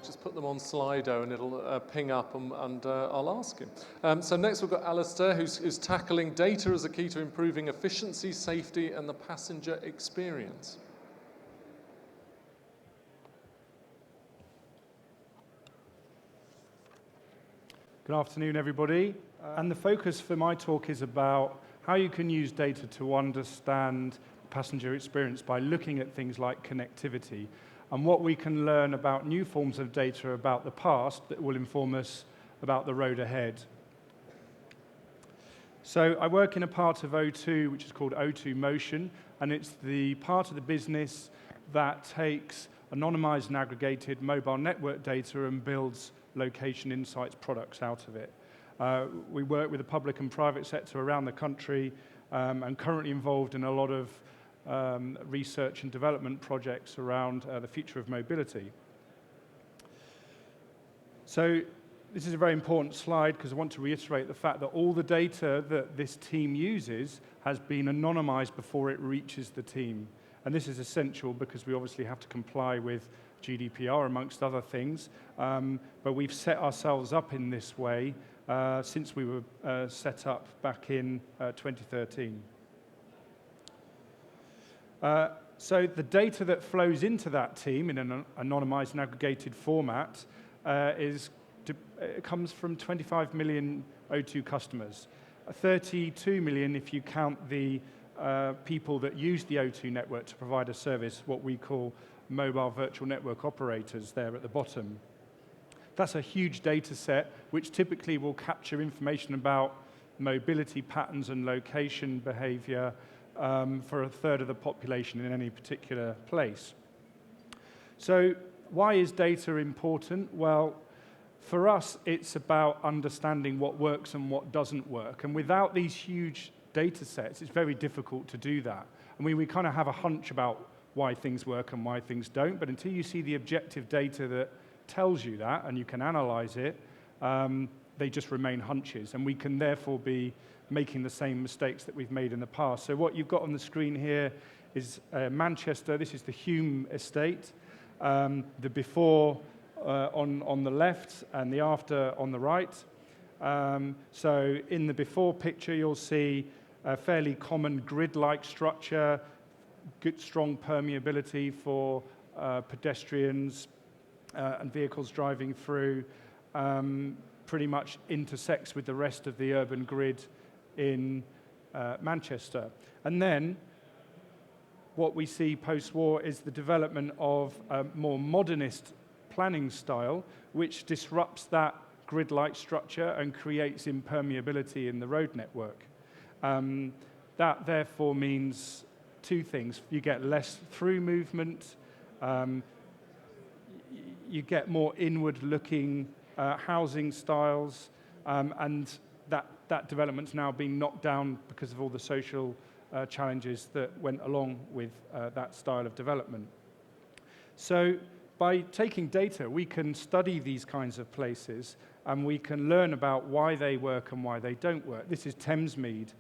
just put them on Slido and it'll ping up and I'll ask him. So next we've got Alastair, who's tackling data as a key to improving efficiency, safety, and the passenger experience. Good afternoon, everybody. And the focus for my talk is about how you can use data to understand passenger experience by looking at things like connectivity and what we can learn about new forms of data about the past that will inform us about the road ahead. So I work in a part of O2 which is called O2 Motion, and it's the part of the business that takes anonymized and aggregated mobile network data and builds location insights products out of it. We work with the public and private sector around the country and currently involved in a lot of research and development projects around the future of mobility. So this is a very important slide because I want to reiterate the fact that all the data that this team uses has been anonymized before it reaches the team. And this is essential because we obviously have to comply with GDPR, amongst other things, but we've set ourselves up in this way since we were set up back in 2013. So the data that flows into that team in an anonymized and aggregated format comes from 25 million O2 customers, 32 million if you count the people that use the O2 network to provide a service, what we call mobile virtual network operators there at the bottom. That's a huge data set which typically will capture information about mobility patterns and location behavior for a third of the population in any particular place. So why is data important? Well, for us, it's about understanding what works and what doesn't work. And without these huge data sets, it's very difficult to do that. I mean, we kind of have a hunch about why things work and why things don't, but until you see the objective data that tells you that and you can analyze it, they just remain hunches, and we can therefore be making the same mistakes that we've made in the past. So what you've got on the screen here is Manchester. This is the Hume estate. The before on the left and the after on the right. So in the before picture, you'll see a fairly common grid-like structure, good strong permeability for pedestrians and vehicles driving through, pretty much intersects with the rest of the urban grid in Manchester. And then what we see post-war is the development of a more modernist planning style, which disrupts that grid-like structure and creates impermeability in the road network. That therefore means two things. You get less through movement, you get more inward-looking housing styles, and that development's now being knocked down because of all the social challenges that went along with that style of development. So by taking data, we can study these kinds of places, and we can learn about why they work and why they don't work. This is Thamesmead.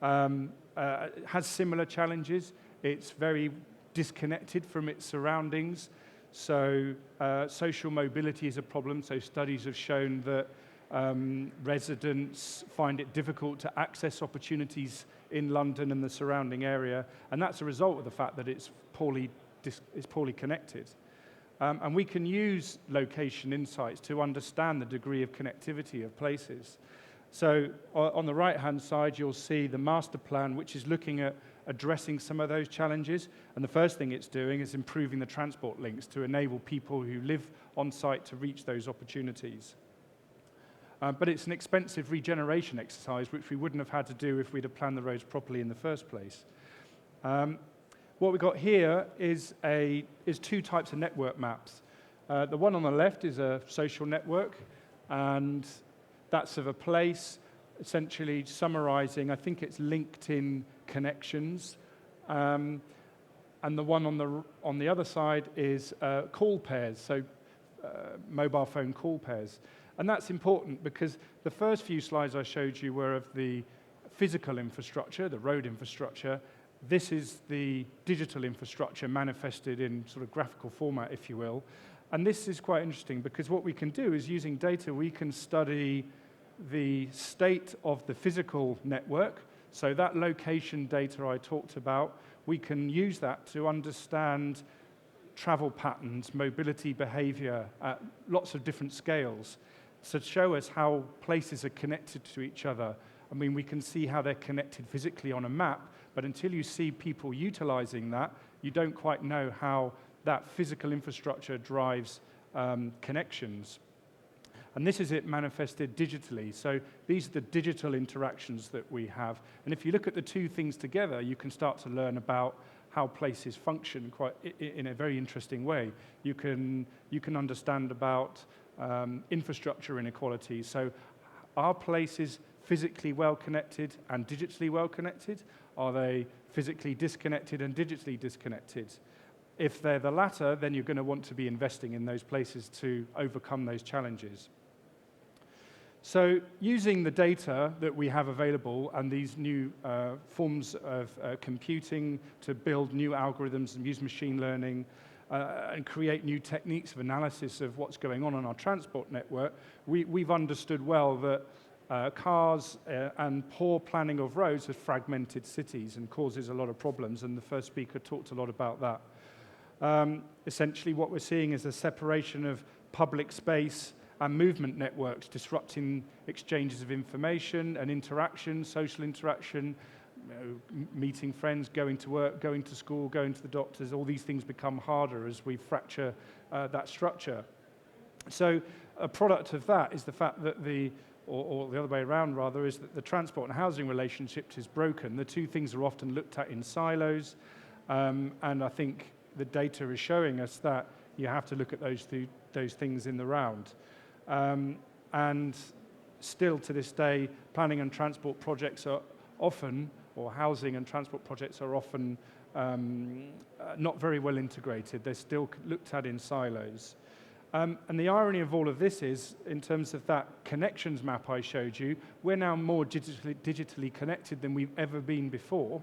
It has similar challenges. It's very disconnected from its surroundings. So social mobility is a problem. So studies have shown that residents find it difficult to access opportunities in London and the surrounding area, and that's a result of the fact that it's poorly connected. And we can use location insights to understand the degree of connectivity of places. So on the right-hand side, you'll see the master plan, which is looking at addressing some of those challenges. And the first thing it's doing is improving the transport links to enable people who live on site to reach those opportunities. But it's an expensive regeneration exercise, which we wouldn't have had to do if we'd have planned the roads properly in the first place. What we've got here is two types of network maps. The one on the left is a social network, and that's of a place, essentially summarizing, I think it's LinkedIn connections. And the one on the other side is call pairs, so mobile phone call pairs. And that's important because the first few slides I showed you were of the physical infrastructure, the road infrastructure. This is the digital infrastructure manifested in sort of graphical format, if you will. And this is quite interesting because what we can do is using data, we can study the state of the physical network. So that location data I talked about, we can use that to understand travel patterns, mobility behavior at lots of different scales to show us how places are connected to each other. I mean, we can see how they're connected physically on a map, but until you see people utilizing that, you don't quite know how that physical infrastructure drives connections. And this is it manifested digitally. So these are the digital interactions that we have. And if you look at the two things together, you can start to learn about how places function quite in a very interesting way. You can understand about infrastructure inequality. So are places physically well connected and digitally well connected? Are they physically disconnected and digitally disconnected? If they're the latter, then you're going to want to be investing in those places to overcome those challenges. So using the data that we have available and these new forms of computing to build new algorithms and use machine learning and create new techniques of analysis of what's going on our transport network, we've understood well that cars and poor planning of roads have fragmented cities and causes a lot of problems, and the first speaker talked a lot about that. Essentially what we're seeing is a separation of public space and movement networks, disrupting exchanges of information and interaction, social interaction, meeting friends, going to work, going to school, going to the doctors. All these things become harder as we fracture that structure. So a product of that is the fact that or the other way around rather, is that the transport and housing relationship is broken. The two things are often looked at in silos, and I think the data is showing us that you have to look at those things in the round. And still to this day, planning and transport projects are often, or housing and transport projects are often not very well integrated. They're still looked at in silos. And the irony of all of this is, in terms of that connections map I showed you, we're now more digitally connected than we've ever been before,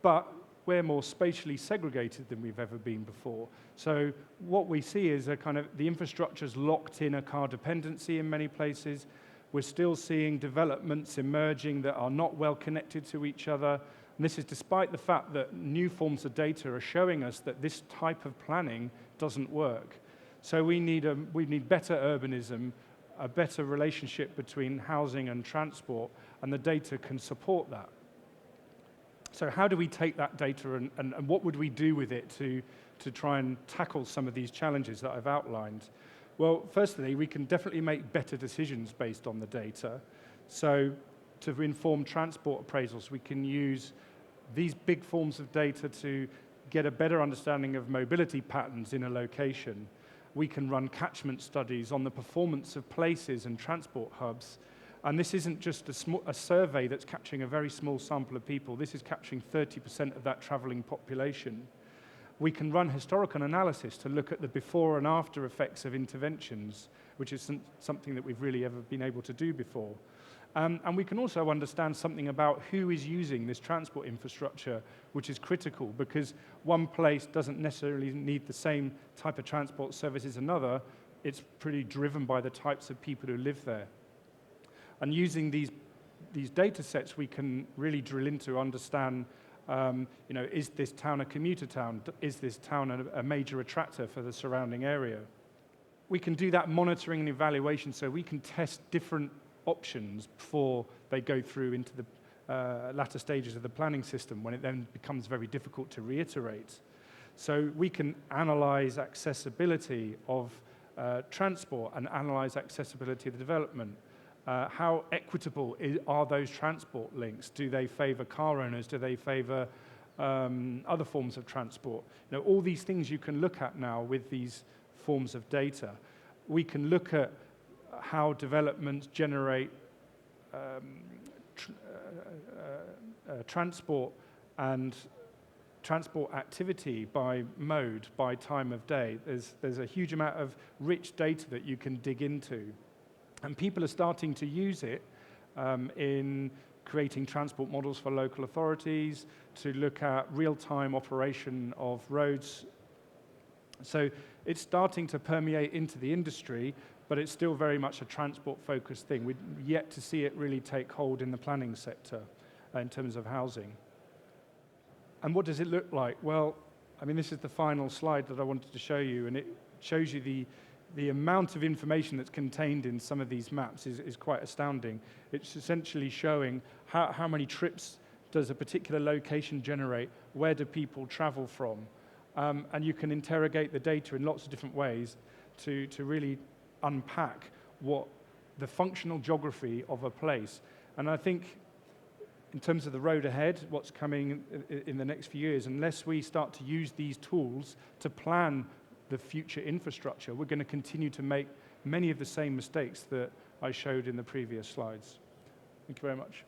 but we're more spatially segregated than we've ever been before. So what we see is a kind of the infrastructure's locked in a car dependency in many places. We're still seeing developments emerging that are not well connected to each other. And this is despite the fact that new forms of data are showing us that this type of planning doesn't work. So we need better urbanism, a better relationship between housing and transport, and the data can support that. So how do we take that data and what would we do with it to try and tackle some of these challenges that I've outlined? Well, firstly, we can definitely make better decisions based on the data. So to inform transport appraisals, we can use these big forms of data to get a better understanding of mobility patterns in a location. We can run catchment studies on the performance of places and transport hubs. And this isn't just a survey that's capturing a very small sample of people. This is capturing 30% of that traveling population. We can run historical analysis to look at the before and after effects of interventions, which is something that we've really ever been able to do before. And we can also understand something about who is using this transport infrastructure, which is critical, because one place doesn't necessarily need the same type of transport service as another. It's pretty driven by the types of people who live there. And using these data sets, we can really drill into understand, is this town a commuter town? Is this town a major attractor for the surrounding area? We can do that monitoring and evaluation, so we can test different options before they go through into the latter stages of the planning system, when it then becomes very difficult to reiterate. So we can analyze accessibility of transport and analyze accessibility of the development. How equitable are those transport links? Do they favor car owners? Do they favor other forms of transport? All these things you can look at now with these forms of data. We can look at how developments generate transport and transport activity by mode, by time of day. There's a huge amount of rich data that you can dig into. And people are starting to use it in creating transport models for local authorities, to look at real-time operation of roads So it's starting to permeate into the industry, but it's still very much a transport-focused thing. We're yet to see it really take hold in the planning sector in terms of housing. And what does it look like? Well, I mean, this is the final slide that I wanted to show you, and it shows you the amount of information that's contained in some of these maps is quite astounding. It's essentially showing how many trips does a particular location generate, where do people travel from, and you can interrogate the data in lots of different ways to really unpack what the functional geography of a place. And I think in terms of the road ahead, what's coming in the next few years, unless we start to use these tools to plan the future infrastructure, we're going to continue to make many of the same mistakes that I showed in the previous slides. Thank you very much.